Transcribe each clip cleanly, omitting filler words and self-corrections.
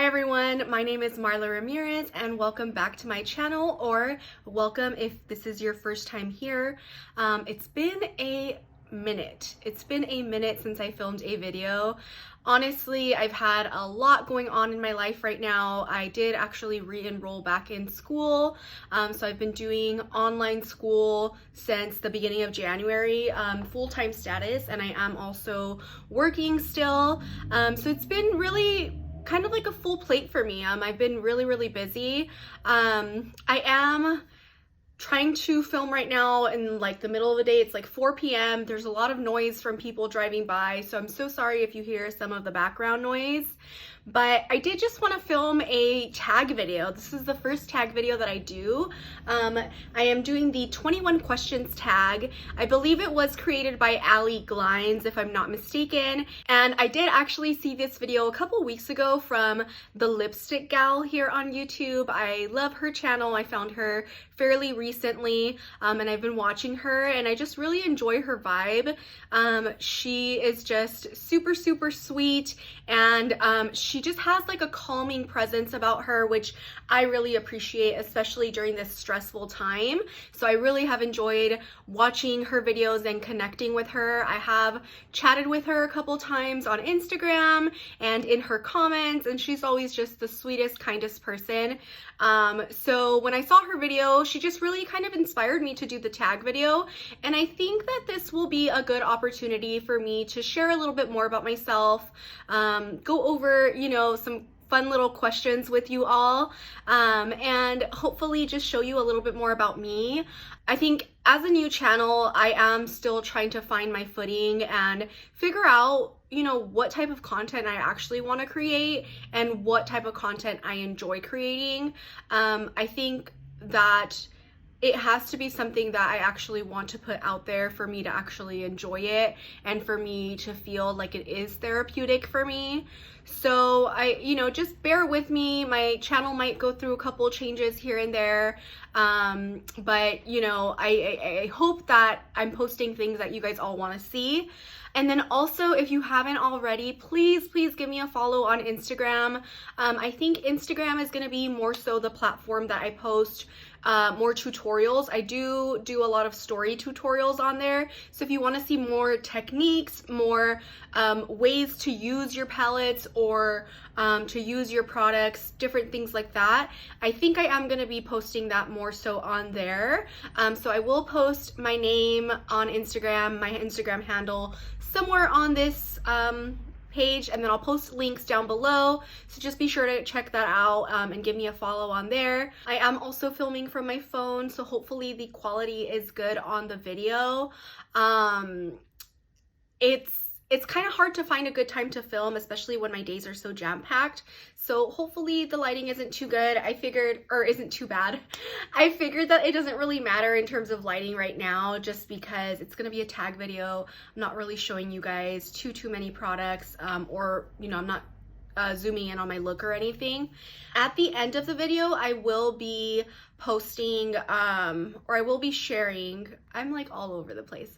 everyone, my name is Marla Ramirez and welcome back to my channel, or welcome if this is your first time here. It's been a minute. It's been a minute since I filmed a video. Honestly, I've had a lot going on in my life right now. I did actually re-enroll back in school. So I've been doing online school since the beginning of January, full-time status, and I am also working still. So it's been really kind of like a full plate for me. I've been really busy. I am trying to film right now in like the middle of the day. It's like 4 p.m. There's a lot of noise from people driving by, so I'm so sorry if you hear some of the background noise. But I did just want to film a tag video. This is the first tag video that I do. I am doing the 21 questions tag. I believe it was created by Allie Glines, if I'm not mistaken. And I did actually see this video a couple weeks ago from the Lipstick Gal here on YouTube. I love her channel. I found her fairly recently, and I've been watching her, and I just really enjoy her vibe. She is just super sweet, and she just has like a calming presence about her, which I really appreciate, especially during this stressful time. So I really have enjoyed watching her videos and connecting with her. I have chatted with her a couple times on Instagram and in her comments, and she's always just the sweetest, kindest person. So when I saw her video, she just really kind of inspired me to do the tag video, and I think that this will be a good opportunity for me to share a little bit more about myself, go over, you know, some fun little questions with you all, and hopefully just show you a little bit more about me. I think as a new channel, I am still trying to find my footing and figure out, you know, what type of content I actually want to create and what type of content I enjoy creating. I think that it has to be something that I actually want to put out there for me to actually enjoy it and for me to feel like it is therapeutic for me. So you know, just bear with me. My channel might go through a couple changes here and there. But you know, I hope that I'm posting things that you guys all want to see. And then also, if you haven't already, please give me a follow on Instagram. I think Instagram is going to be more so the platform that I post more tutorials. I do a lot of story tutorials on there. So if you want to see more techniques, more ways to use your palettes or to use your products, different things like that, I think I am going to be posting that more so on there. So I will post my name on Instagram, my Instagram handle, somewhere on this page, and then I'll post links down below, so just be sure to check that out and give me a follow on there. I am also filming from my phone, so hopefully the quality is good on the video. It's kind of hard to find a good time to film, especially when my days are so jam-packed. So hopefully the lighting isn't too good. Isn't too bad. I figured that it doesn't really matter in terms of lighting right now, just because it's gonna be a tag video. I'm not really showing you guys too many products, or, you know, I'm not zooming in on my look or anything. At the end of the video, I will be posting, or I will be sharing, I'm like all over the place.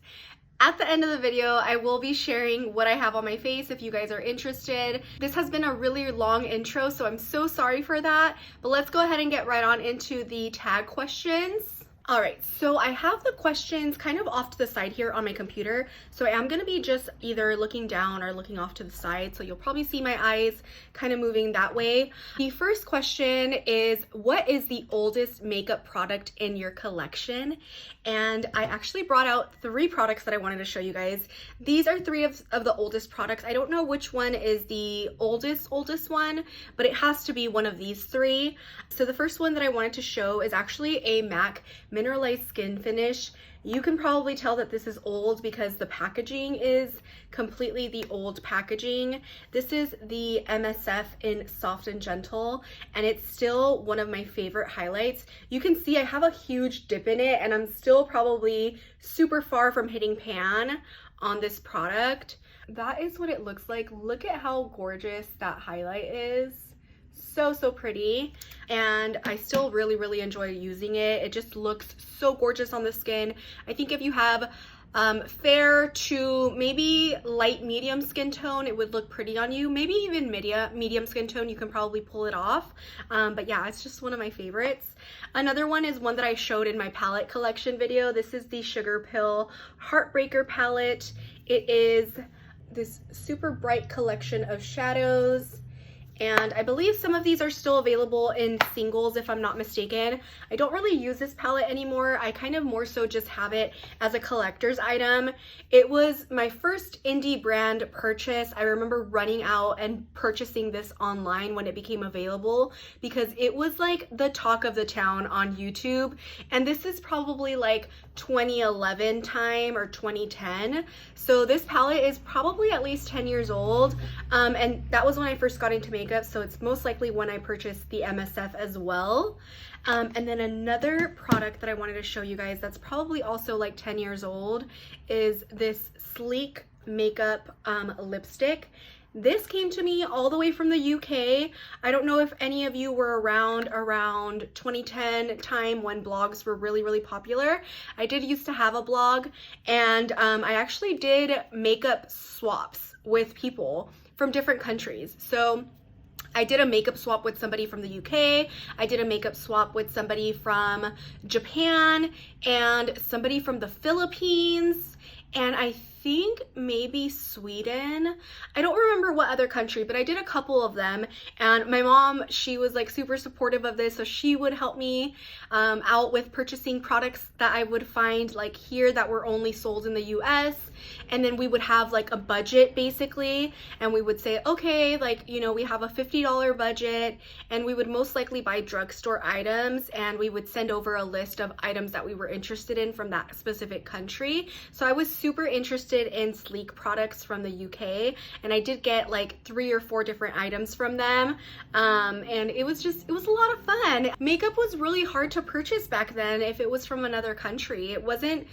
At the end of the video, I will be sharing what I have on my face if you guys are interested. This has been a really long intro, so I'm so sorry for that. But let's go ahead and get right on into the tag questions. All right, so I have the questions kind of off to the side here on my computer. So I am gonna be just either looking down or looking off to the side. So you'll probably see my eyes kind of moving that way. The first question is, what is the oldest makeup product in your collection? And I actually brought out 3 products that I wanted to show you guys. These are 3 of the oldest products. I don't know which one is the oldest one, but it has to be one of these 3. So the first one that I wanted to show is actually a MAC Mineralized Skin Finish. You can probably tell that this is old because the packaging is completely the old packaging. This is the MSF in Soft and Gentle, and it's still one of my favorite highlights. You can see I have a huge dip in it, and I'm still probably super far from hitting pan on this product. That is what it looks like. Look at how gorgeous that highlight is. So pretty, and I still really enjoy using it. It just looks so gorgeous on the skin. I think if you have fair to maybe light medium skin tone, it would look pretty on you. Maybe even medium skin tone, you can probably pull it off. But yeah, it's just one of my favorites. Another one is one that I showed in my palette collection video. This is the Sugar Pill Heartbreaker palette. It is this super bright collection of shadows. And I believe some of these are still available in singles, if I'm not mistaken. I don't really use this palette anymore. I kind of more so just have it as a collector's item. It was my first indie brand purchase. I remember running out and purchasing this online when it became available because it was like the talk of the town on YouTube. And this is probably like 2011 time or 2010. So this palette is probably at least 10 years old. And that was when I first got into makeup. So it's most likely when I purchased the MSF as well. And then another product that I wanted to show you guys that's probably also like 10 years old is this Sleek makeup lipstick. This came to me all the way from the UK. I don't know if any of you were around 2010 time when blogs were really popular. I did used to have a blog, and I actually did makeup swaps with people from different countries. So I did a makeup swap with somebody from the UK. I did a makeup swap with somebody from Japan and somebody from the Philippines, and I think maybe Sweden. I don't remember what other country, but I did a couple of them. And my mom, she was like super supportive of this, so she would help me out with purchasing products that I would find like here that were only sold in the US. And then we would have like a budget basically, and we would say, okay, like, you know, we have a $50 budget, and we would most likely buy drugstore items, and we would send over a list of items that we were interested in from that specific country. So I was super interested in Sleek products from the UK, and I did get like 3 or 4 different items from them, and it was a lot of fun. Makeup was really hard to purchase back then if it was from another country. It wasn't,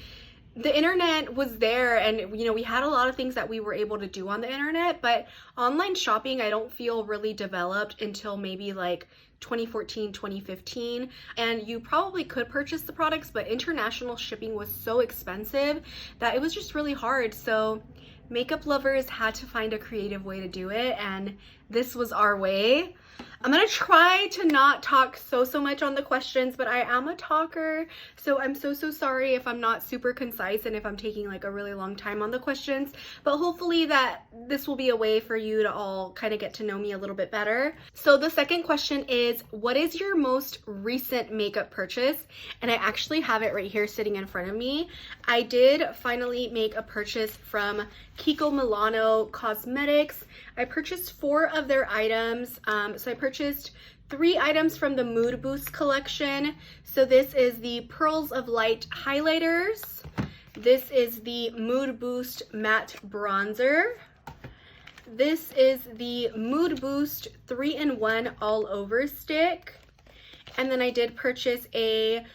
the internet was there, and you know, we had a lot of things that we were able to do on the internet, but online shopping I don't feel really developed until maybe like 2014, 2015, and you probably could purchase the products, but international shipping was so expensive that it was just really hard. So makeup lovers had to find a creative way to do it, and this was our way. I'm gonna try to not talk so much on the questions, but I am a talker, so I'm so sorry if I'm not super concise and if I'm taking like a really long time on the questions, but hopefully that this will be a way for you to all kind of get to know me a little bit better. So the second question is, what is your most recent makeup purchase? And I actually have it right here sitting in front of me. I did finally make a purchase from Kiko Milano Cosmetics. I purchased 4 of their items. So I purchased 3 items from the Mood Boost collection. So this is the Pearls of Light highlighters. This is the Mood Boost matte bronzer. This is the Mood Boost 3-in-1 all over stick. And then I did purchase a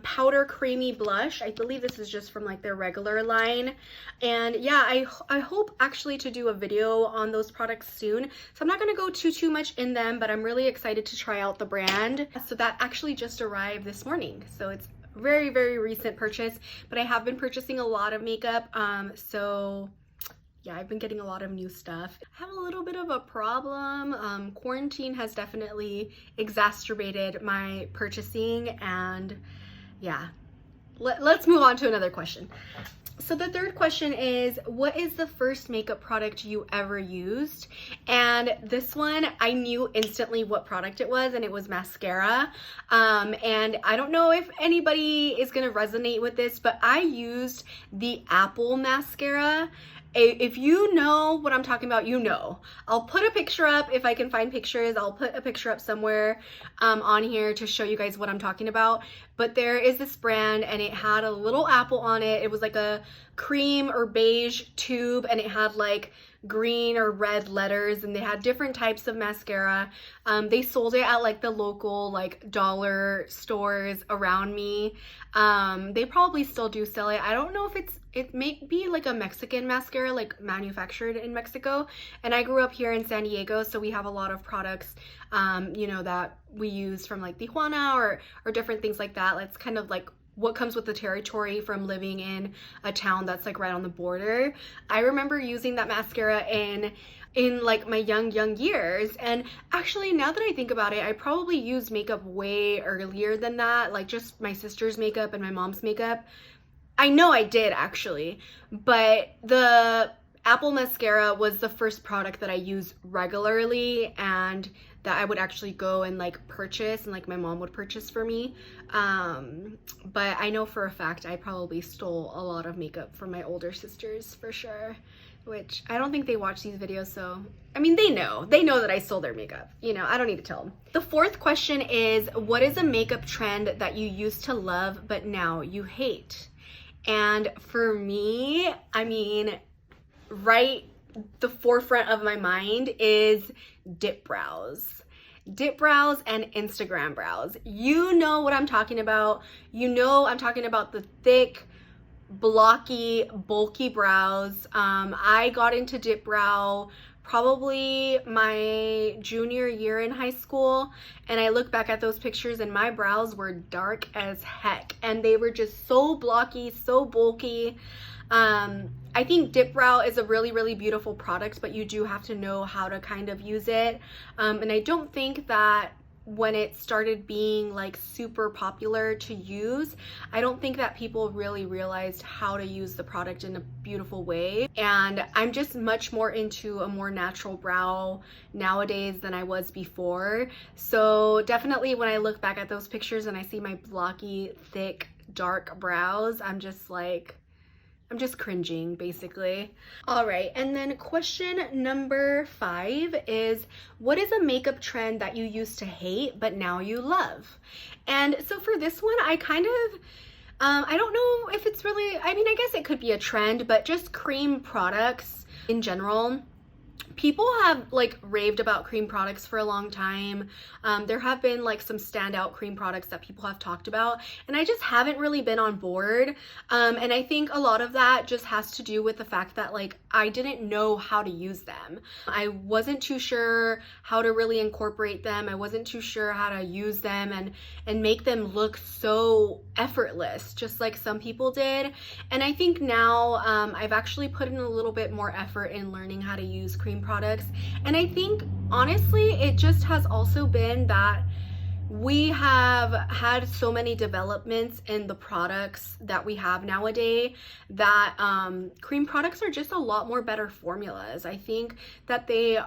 powder creamy blush. I believe this is just from like their regular line. And yeah, I hope actually to do a video on those products soon. So I'm not going to go too much in them, but I'm really excited to try out the brand. So that actually just arrived this morning. So it's very recent purchase, but I have been purchasing a lot of makeup. So yeah, I've been getting a lot of new stuff. I have a little bit of a problem. Quarantine has definitely exacerbated my purchasing, and yeah, let's move on to another question. So the third question is, what is the first makeup product you ever used? And this one, I knew instantly what product it was, and it was mascara. And I don't know if anybody is gonna resonate with this, but I used the Apple mascara. If you know what I'm talking about, you know. I'll put a picture up if I can find pictures. I'll put a picture up somewhere on here to show you guys what I'm talking about. But there is this brand, and it had a little apple on it. It was like a cream or beige tube, and it had like green or red letters, and they had different types of mascara. They sold it at like the local like dollar stores around me. They probably still do sell it. I don't know if it may be like a Mexican mascara, like manufactured in Mexico. And I grew up here in San Diego, so we have a lot of products, you know, that we use from like Tijuana or different things like that. It's kind of like what comes with the territory from living in a town that's like right on the border. I remember using that mascara in like my young years, and actually now that I think about it, I probably used makeup way earlier than that, like just my sister's makeup and my mom's makeup. I know I did actually, but the Apple mascara was the first product that I used regularly and that I would actually go and like purchase, and like my mom would purchase for me. But I know for a fact I probably stole a lot of makeup from my older sisters for sure, which I don't think they watch these videos, so I mean, they know that I stole their makeup, you know, I don't need to tell them. The fourth question is, what is a makeup trend that you used to love but now you hate? And for me, I mean, right, the forefront of my mind is dip brows. Dip brows and Instagram brows. You know what I'm talking about. You know I'm talking about the thick, blocky, bulky brows. I got into dip brow probably my junior year in high school, and I look back at those pictures and my brows were dark as heck and they were just so blocky, so bulky. I think dip brow is a really beautiful product, but you do have to know how to kind of use it. And I don't think that when it started being like super popular to use, I don't think that people really realized how to use the product in a beautiful way. And I'm just much more into a more natural brow nowadays than I was before. So definitely when I look back at those pictures and I see my blocky, thick, dark brows, I'm just cringing basically. All right, and then question number 5 is, what is a makeup trend that you used to hate but now you love? And so for this one, I kind of I don't know if it's really, I mean, I guess it could be a trend, but just cream products in general. People have like raved about cream products for a long time. There have been like some standout cream products that people have talked about, and I just haven't really been on board. And I think a lot of that just has to do with the fact that like I didn't know how to use them. I wasn't too sure how to really incorporate them. I wasn't too sure how to use them and make them look so effortless, just like some people did. And I think now I've actually put in a little bit more effort in learning how to use cream products. And I think honestly it just has also been that we have had so many developments in the products that we have nowadays that cream products are just a lot more better formulas. I think that they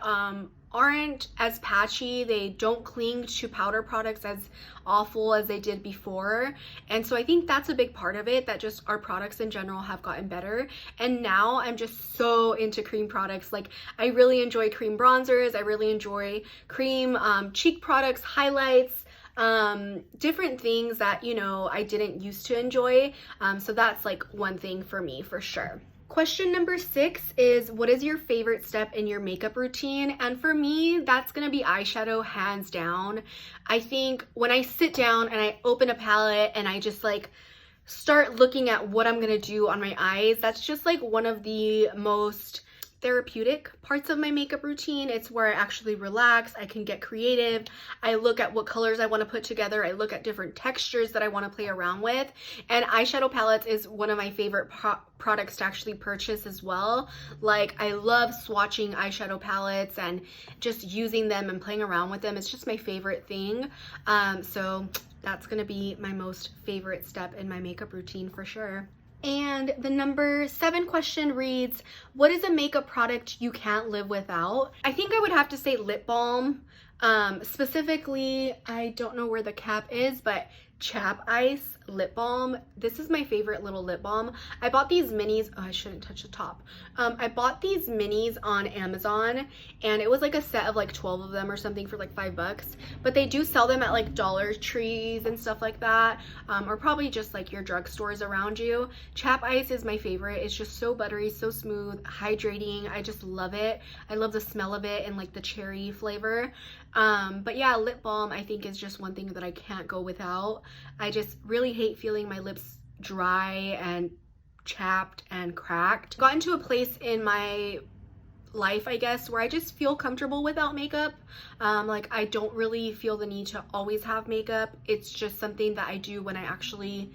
aren't as patchy, they don't cling to powder products as awful as they did before. And so I think that's a big part of it, that just our products in general have gotten better. And now I'm just so into cream products. Like I really enjoy cream bronzers, I really enjoy cream cheek products, highlights, different things that, you know, I didn't used to enjoy. So that's like one thing for me for sure. Question number 6 is, what is your favorite step in your makeup routine? And for me, that's gonna be eyeshadow, hands down. I think when I sit down and I open a palette and I just like start looking at what I'm gonna do on my eyes, that's just like one of the most therapeutic parts of my makeup routine. It's where I actually relax, I can get creative, I look at what colors I want to put together, I look at different textures that I want to play around with. And eyeshadow palettes is one of my favorite products to actually purchase as well. Like I love swatching eyeshadow palettes and just using them and playing around with them. It's just my favorite thing. So that's gonna be my most favorite step in my makeup routine for sure. And the number 7 question reads, what is a makeup product you can't live without? I think I would have to say lip balm. Specifically, I don't know where the cap is, but Chap Ice lip balm. This is my favorite little lip balm. I bought these minis. Oh, I shouldn't touch the top. I bought these minis on Amazon, and it was like a set of like 12 of them or something for like $5, but they do sell them at like Dollar Trees and stuff like that, or probably just like your drugstores around you. Chap Ice is my favorite. It's just so buttery, so smooth, hydrating. I just love it. I love the smell of it and like the cherry flavor. But yeah, lip balm I think is just one thing that I can't go without. I just really hate feeling my lips dry and chapped and cracked. Gotten to a place in my life, I guess, where I just feel comfortable without makeup. Like I don't really feel the need to always have makeup. It's just something that I do when I actually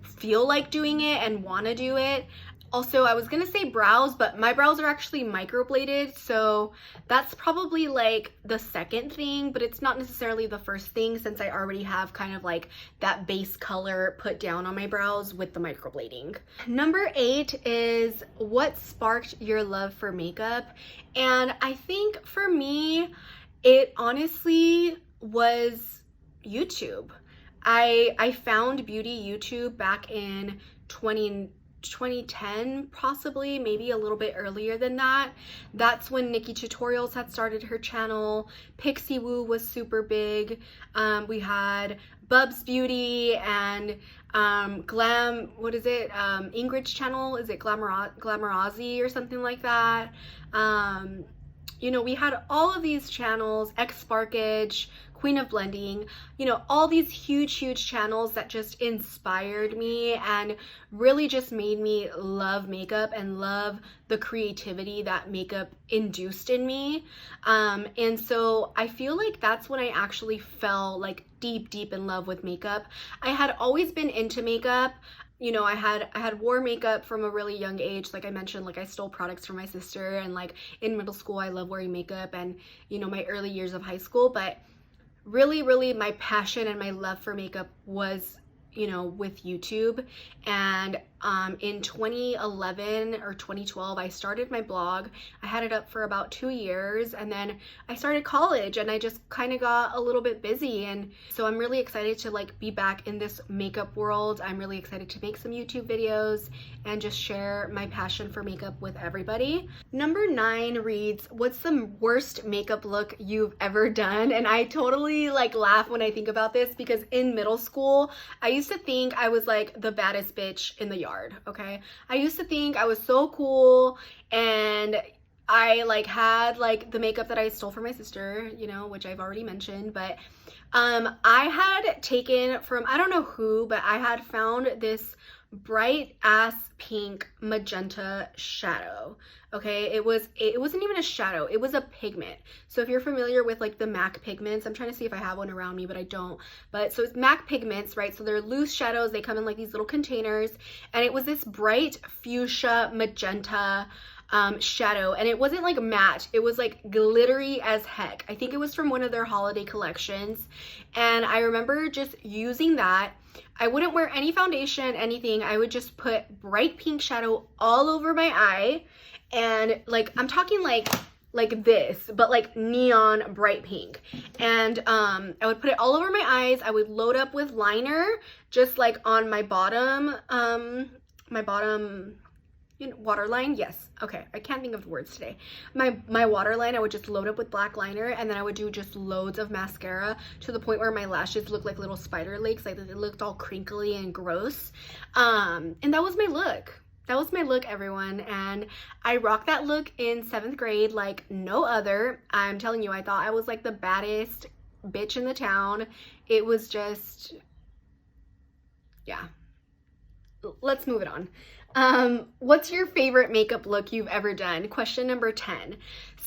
feel like doing it and want to do it. Also, I was gonna say brows, but my brows are actually microbladed, so that's probably like the second thing, but it's not necessarily the first thing since I already have kind of like that base color put down on my brows with the microblading. Number 8 is what sparked your love for makeup? And I think for me, it honestly was YouTube. I found beauty YouTube back in 2010, possibly, maybe a little bit earlier than that. That's when Nikki Tutorials had started her channel. Pixie Woo was super big. We had Bubs Beauty and Ingrid's channel, is it Glamorazzi or something like that? You know, we had all of these channels, X Sparkage, Queen of Blending, you know, all these huge channels that just inspired me and really just made me love makeup and love the creativity that makeup induced in me. And so I feel like that's when I actually fell like deep in love with makeup. I had always been into makeup. You know, I had wore makeup from a really young age. Like I mentioned, like I stole products from my sister, and like in middle school I love wearing makeup, and you know, my early years of high school. But really my passion and my love for makeup was, you know, with YouTube. And in 2011 or 2012 I started my blog. I had it up for about 2 years, and then I started college and I just kind of got a little bit busy, and so I'm really excited to like be back in this makeup world. I'm really excited to make some YouTube videos and just share my passion for makeup with everybody. Number 9 reads, what's the worst makeup look you've ever done? And I totally like laugh when I think about this, because in middle school I used to think I was like the baddest bitch in the yard. Okay, I used to think I was so cool, and I like had like the makeup that I stole from my sister, you know, which I've already mentioned. But I had taken from, I don't know who, but I had found this bright ass pink magenta shadow. Okay, it wasn't even a shadow, it was a pigment. So if you're familiar with like the MAC pigments, I'm trying to see if I have one around me, but I don't. But so it's MAC pigments, right? So they're loose shadows, they come in like these little containers, and it was this bright fuchsia magenta shadow, and it wasn't like matte, it was like glittery as heck. I think it was from one of their holiday collections, and I remember just using that. I wouldn't wear any foundation, anything. I would just put bright pink shadow all over my eye, and like I'm talking like this, but like neon bright pink. And I would put it all over my eyes. I would load up with liner just like on my bottom waterline. Yes, okay, I can't think of the words today. My waterline, I would just load up with black liner, and then I would do just loads of mascara to the point where my lashes looked like little spider legs, like it looked all crinkly and gross. And that was my look. That was my look, everyone, and I rocked that look in 7th grade like no other. I'm telling you, I thought I was like the baddest bitch in the town. It was just, yeah. Let's move it on. What's your favorite makeup look you've ever done? Question number 10.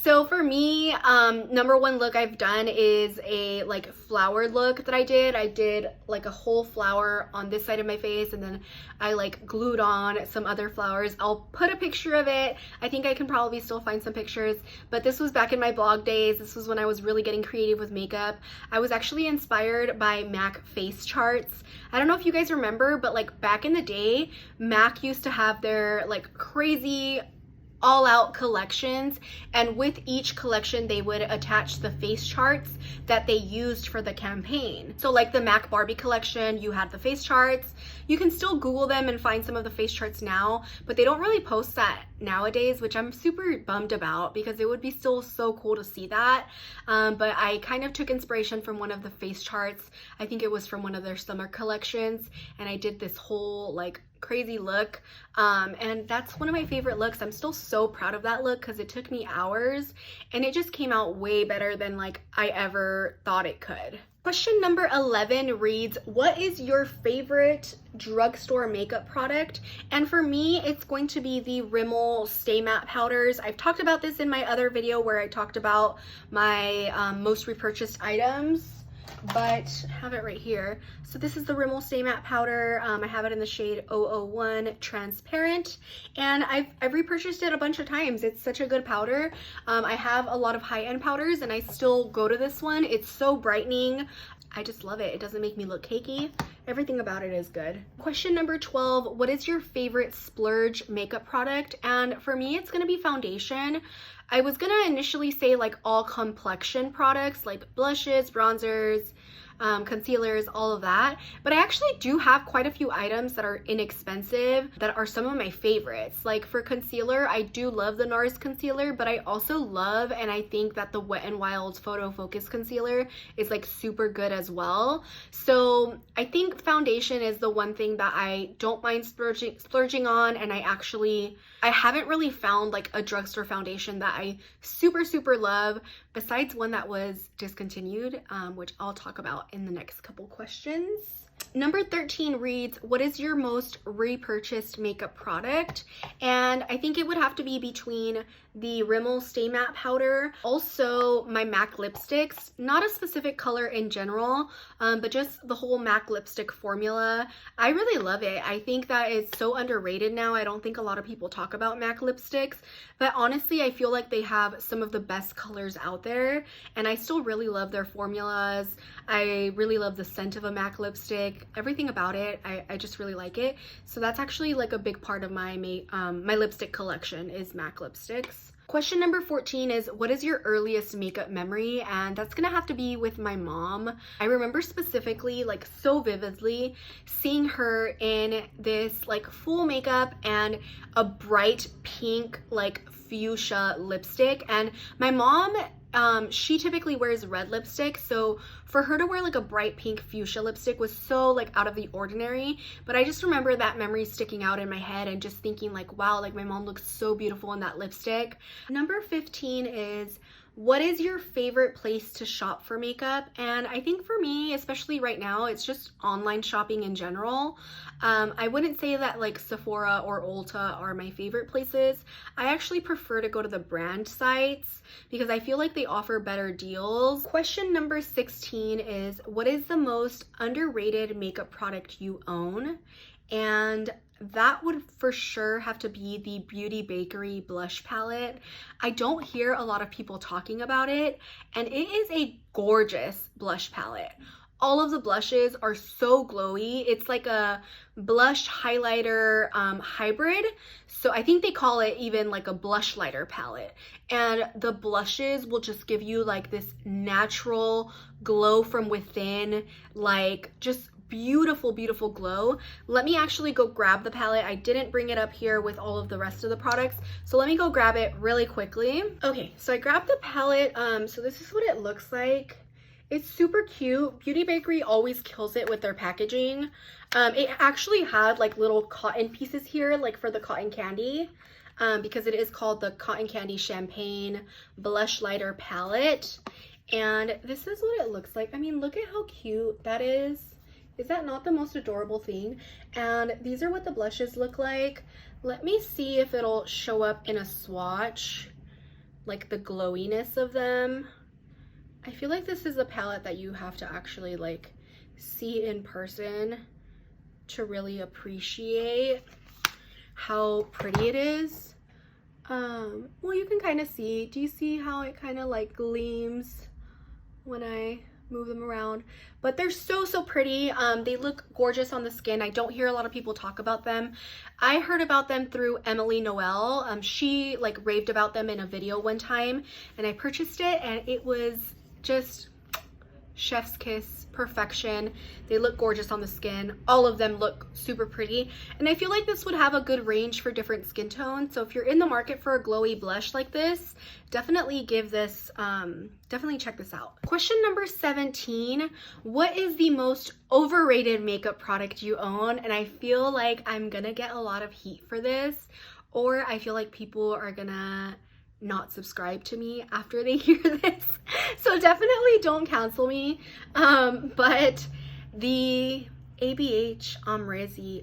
So for me, number 1 look I've done is a like flower look that I did. I did like a whole flower on this side of my face, and then I like glued on some other flowers. I'll put a picture of it. I think I can probably still find some pictures, but this was back in my blog days. This was when I was really getting creative with makeup. I was actually inspired by MAC face charts. I don't know if you guys remember, but like back in the day, MAC used to have their like crazy all-out collections, and with each collection they would attach the face charts that they used for the campaign. So like the MAC Barbie collection, you had the face charts. You can still Google them and find some of the face charts now, but they don't really post that nowadays, which I'm super bummed about, because it would be still so cool to see that. But I kind of took inspiration from one of the face charts. I think it was from one of their summer collections, and I did this whole like crazy look, and that's one of my favorite looks. I'm still so proud of that look because it took me hours, and it just came out way better than like I ever thought it could. Question number 11 reads, what is your favorite drugstore makeup product? And for me, it's going to be the Rimmel Stay Matte powders. I've talked about this in my other video where I talked about my most repurchased items. but I have it right here. So this is the Rimmel Stay Matte Powder. I have it in the shade 001 Transparent, and I've repurchased it a bunch of times. It's such a good powder. I have a lot of high-end powders, and I still go to this one. It's so brightening. I just love it. It doesn't make me look cakey. Everything about it is good. Question number 12, what is your favorite Splurge makeup product? And for me, it's gonna be foundation. I was gonna initially say like all complexion products like blushes, bronzers, concealers, all of that, but I actually do have quite a few items that are inexpensive that are some of my favorites. Like for concealer, I do love the NARS concealer, but I also love, and I think that the Wet n Wild Photo Focus concealer is like super good as well. So I think foundation is the one thing that I don't mind splurging on, and I haven't really found like a drugstore foundation that I super love, besides one that was discontinued, which I'll talk about in the next couple questions. Number 13 reads, what is your most repurchased makeup product? And I think it would have to be between the Rimmel Stay Matte Powder, also my MAC lipsticks, not a specific color in general, but just the whole MAC lipstick formula. I really love it. I think that it's so underrated now. I don't think a lot of people talk about MAC lipsticks, but honestly, I feel like they have some of the best colors out there, and I still really love their formulas. I really love the scent of a MAC lipstick. Everything about it, I just really like it. So that's actually like a big part of my lipstick collection is MAC lipsticks. Question number 14 is, what is your earliest makeup memory? And that's gonna have to be with my mom. I remember specifically, like so vividly, seeing her in this like full makeup and a bright pink like fuchsia lipstick. And my mom, she typically wears red lipstick, so for her to wear like a bright pink fuchsia lipstick was so like out of the ordinary. But I just remember that memory sticking out in my head and just thinking like, wow, like my mom looks so beautiful in that lipstick. Number 15 is, what is your favorite place to shop for makeup? And I think for me, especially right now, it's just online shopping in general. I wouldn't say that like Sephora or Ulta are my favorite places. I actually prefer to go to the brand sites because I feel like they offer better deals. Question number 16 is, what is the most underrated makeup product you own? And that would for sure have to be the Beauty Bakery blush palette. I don't hear a lot of people talking about it, and it is a gorgeous blush palette. All of the blushes are so glowy. It's like a blush highlighter hybrid. So I think they call it even like a blush lighter palette. And the blushes will just give you like this natural glow from within, like just beautiful glow. Let me actually go grab the palette. I didn't bring it up here with all of the rest of the products, so let me go grab it really quickly. Okay, so I grabbed the palette. So this is what it looks like. It's super cute. Beauty Bakery always kills it with their packaging. It actually had like little cotton pieces here, like for the cotton candy, because it is called the Cotton Candy Champagne Blush Lighter Palette. And this is what it looks like. I mean, look at how cute that is. Is that not the most adorable thing? And these are what the blushes look like. Let me see if it'll show up in a swatch, like the glowiness of them. I feel like this is a palette that you have to actually like see in person to really appreciate how pretty it is. Well, you can kind of see. Do you see how it kind of like gleams when I move them around? But they're so pretty. They look gorgeous on the skin. I don't hear a lot of people talk about them. I heard about them through Emily Noel. She like raved about them in a video one time, and I purchased it, and it was just chef's kiss, perfection. They look gorgeous on the skin. All of them look super pretty, and I feel like this would have a good range for different skin tones. So if you're in the market for a glowy blush like this, definitely give this, definitely check this out. Question number 17, what is the most overrated makeup product you own? And I feel like I'm gonna get a lot of heat for this, or I feel like people are gonna not subscribe to me after they hear this, so definitely don't cancel me. But the ABH Omrizi,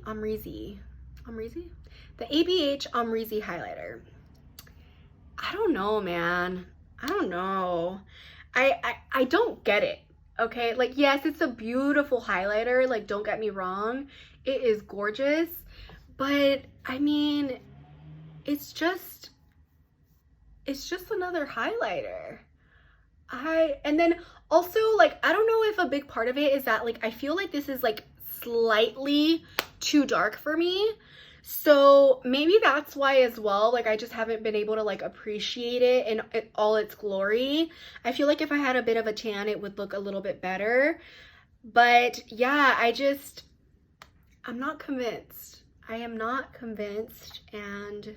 the ABH Omrizi highlighter, I don't know, man. I don't know. I don't get it. Okay, like, yes, it's a beautiful highlighter, like, don't get me wrong, it is gorgeous, but I mean, it's just another highlighter. And then also, like, I don't know if a big part of it is that, like, I feel like this is like slightly too dark for me. So maybe that's why as well, like, I just haven't been able to like appreciate it in all its glory. I feel like if I had a bit of a tan, it would look a little bit better. But yeah, I'm not convinced. I am not convinced, and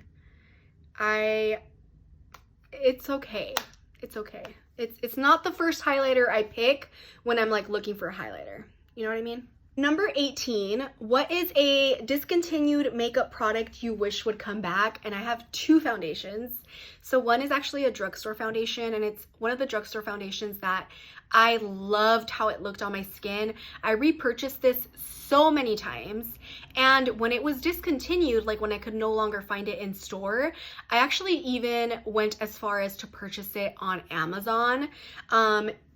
it's okay. It's okay. It's not the first highlighter I pick when I'm like looking for a highlighter. You know what I mean? Number 18, what is a discontinued makeup product you wish would come back? And I have two foundations. So one is actually a drugstore foundation, and it's one of the drugstore foundations that I loved how it looked on my skin. I repurchased this so many times, and when it was discontinued, like when I could no longer find it in store, I actually even went as far as to purchase it on Amazon.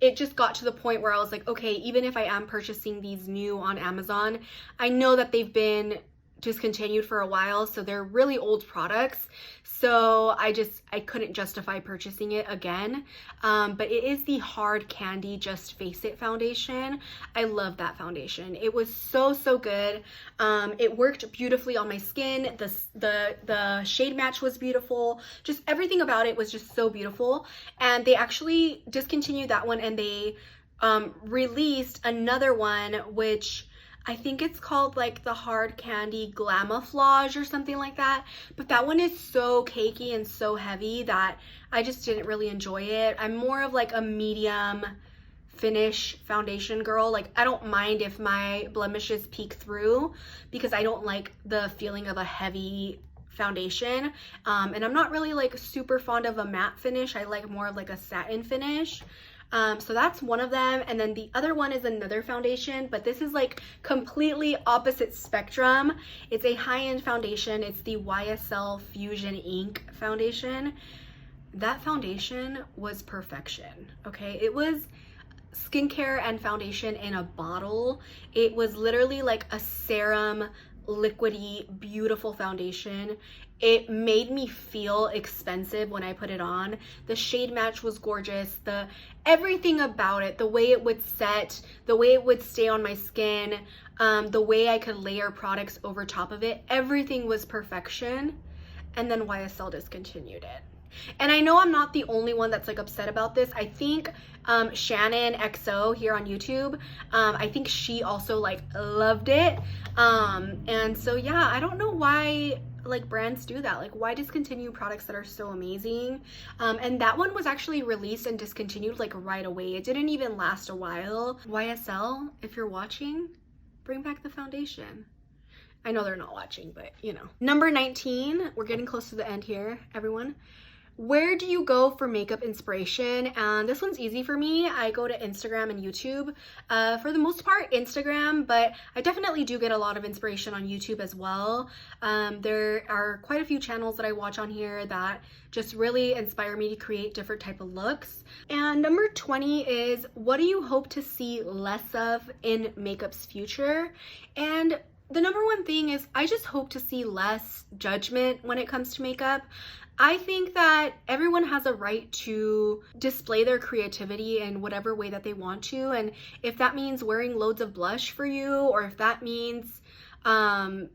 It just got to the point where I was like, okay, even if I am purchasing these new on Amazon, I know that they've been discontinued for a while, so they're really old products, so I couldn't justify purchasing it again. But it is the Hard Candy Just Face It foundation. I love that foundation. It was so good. It worked beautifully on my skin. The shade match was beautiful. Just everything about it was just so beautiful. And they actually discontinued that one, and they released another one, which I think it's called like the Hard Candy Glamouflage or something like that. But that one is so cakey and so heavy that I just didn't really enjoy it. I'm more of like a medium finish foundation girl. Like, I don't mind if my blemishes peek through, because I don't like the feeling of a heavy foundation. And I'm not really like super fond of a matte finish. I like more of like a satin finish. So that's one of them. And then the other one is another foundation, but this is like completely opposite spectrum. It's a high-end foundation. It's the YSL Fusion Ink foundation. That foundation was perfection, okay? It was skincare and foundation in a bottle. It was literally like a serum, liquidy, beautiful foundation. It made me feel expensive when I put it on. The shade match was gorgeous. Everything about it, the way it would set, the way it would stay on my skin, the way I could layer products over top of it, everything was perfection. And then YSL discontinued it. And I know I'm not the only one that's like upset about this. I think Shannon XO here on YouTube, I think she also like loved it. And so yeah, I don't know why like brands do that. Like, why discontinue products that are so amazing? And that one was actually released and discontinued like right away. It didn't even last a while. YSL, if you're watching, bring back the foundation. I know they're not watching, but you know. Number 19, we're getting close to the end here, everyone. Where do you go for makeup inspiration? And this one's easy for me. I go to Instagram and YouTube. For the most part, Instagram, but I definitely do get a lot of inspiration on YouTube as well. There are quite a few channels that I watch on here that just really inspire me to create different type of looks. And number 20 is, what do you hope to see less of in makeup's future? And the number one thing is, I just hope to see less judgment when it comes to makeup. I think that everyone has a right to display their creativity in whatever way that they want to. And if that means wearing loads of blush for you, or if that means,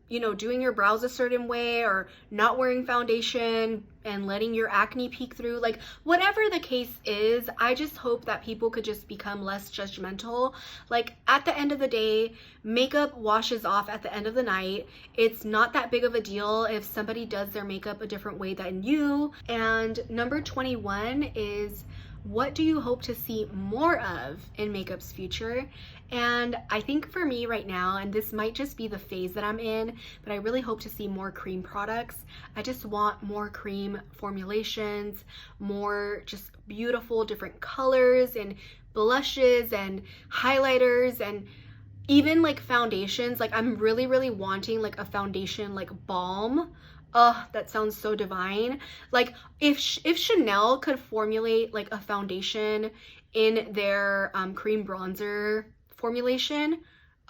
you know, doing your brows a certain way, or not wearing foundation and letting your acne peek through, like whatever the case is, I just hope that people could just become less judgmental. Like, at the end of the day, makeup washes off at the end of the night. It's not that big of a deal if somebody does their makeup a different way than you. And number 21 is, what do you hope to see more of in makeup's future? And I think for me right now, and this might just be the phase that I'm in, but I really hope to see more cream products. I just want more cream formulations, more just beautiful different colors and blushes and highlighters, and even like foundations. Like, I'm really wanting like a foundation like balm. Oh, that sounds so divine. Like, if Chanel could formulate like a foundation in their cream bronzer formulation,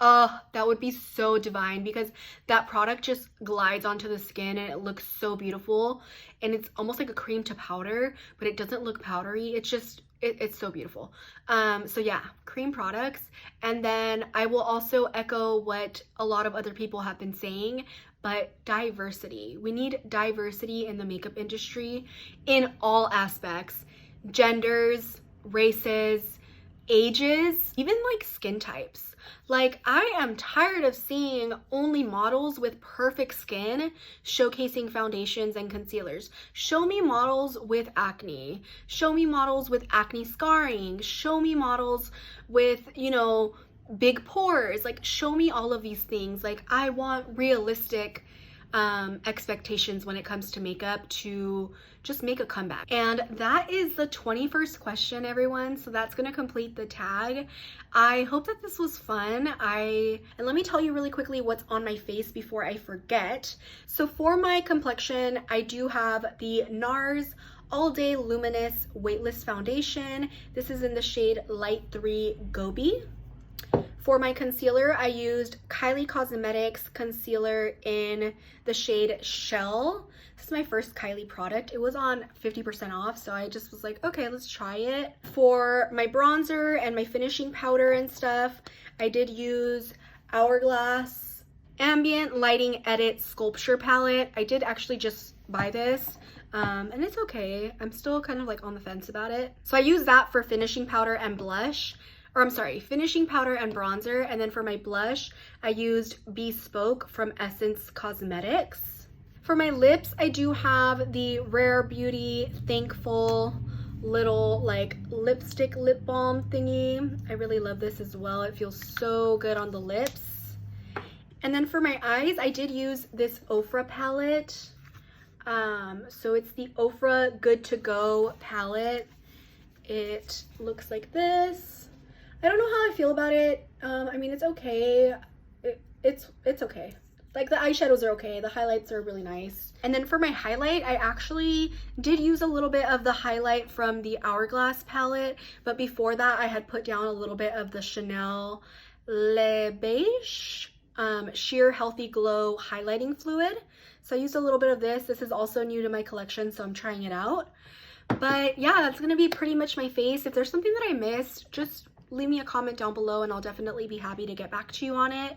that would be so divine, because that product just glides onto the skin and it looks so beautiful, and it's almost like a cream to powder, but it doesn't look powdery. It's just it's so beautiful. So yeah, cream products. And then I will also echo what a lot of other people have been saying, but diversity. We need diversity in the makeup industry in all aspects: genders, races, ages, even like skin types. Like, I am tired of seeing only models with perfect skin showcasing foundations and concealers. Show me models with acne. Show me models with acne scarring. Show me models with, you know, big pores. Like, show me all of these things. Like, I want realistic expectations when it comes to makeup to just make a comeback. And that is the 21st question, everyone. So that's gonna complete the tag. I hope that this was fun. And let me tell you really quickly what's on my face before I forget. So for my complexion, I do have the NARS All Day Luminous Weightless Foundation. This is in the shade Light 3 Gobi. For my concealer, I used Kylie Cosmetics concealer in the shade Shell. This is my first Kylie product. It was on 50% off, so I just was like, okay, let's try it. For my bronzer and my finishing powder and stuff, I did use Hourglass Ambient Lighting Edit Sculpture Palette. I did actually just buy this, and it's okay. I'm still kind of like on the fence about it. So I used that for finishing powder and blush. Or I'm sorry, finishing powder and bronzer. And then for my blush, I used Bespoke from Essence Cosmetics. For my lips, I do have the Rare Beauty Thankful little like lipstick lip balm thingy. I really love this as well. It feels so good on the lips. And then for my eyes, I did use this Ofra palette. So it's the Ofra Good to Go palette. It looks like this. I don't know how I feel about it. I mean, it's okay. It's okay. Like, the eyeshadows are okay. The highlights are really nice. And then for my highlight, I actually did use a little bit of the highlight from the Hourglass palette. But before that, I had put down a little bit of the Chanel Le Beige Sheer Healthy Glow highlighting fluid. So I used a little bit of this. This is also new to my collection, so I'm trying it out. But yeah, that's gonna be pretty much my face. If there's something that I missed, just leave me a comment down below and I'll definitely be happy to get back to you on it.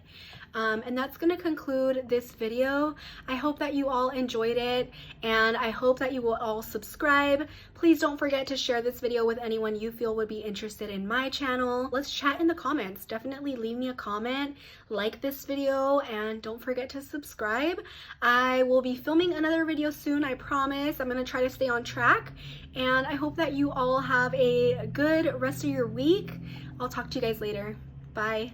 And that's gonna conclude this video. I hope that you all enjoyed it, and I hope that you will all subscribe. Please don't forget to share this video with anyone you feel would be interested in my channel. Let's chat in the comments. Definitely leave me a comment, like this video, and don't forget to subscribe. I will be filming another video soon, I promise. I'm gonna try to stay on track, and I hope that you all have a good rest of your week. I'll talk to you guys later. Bye.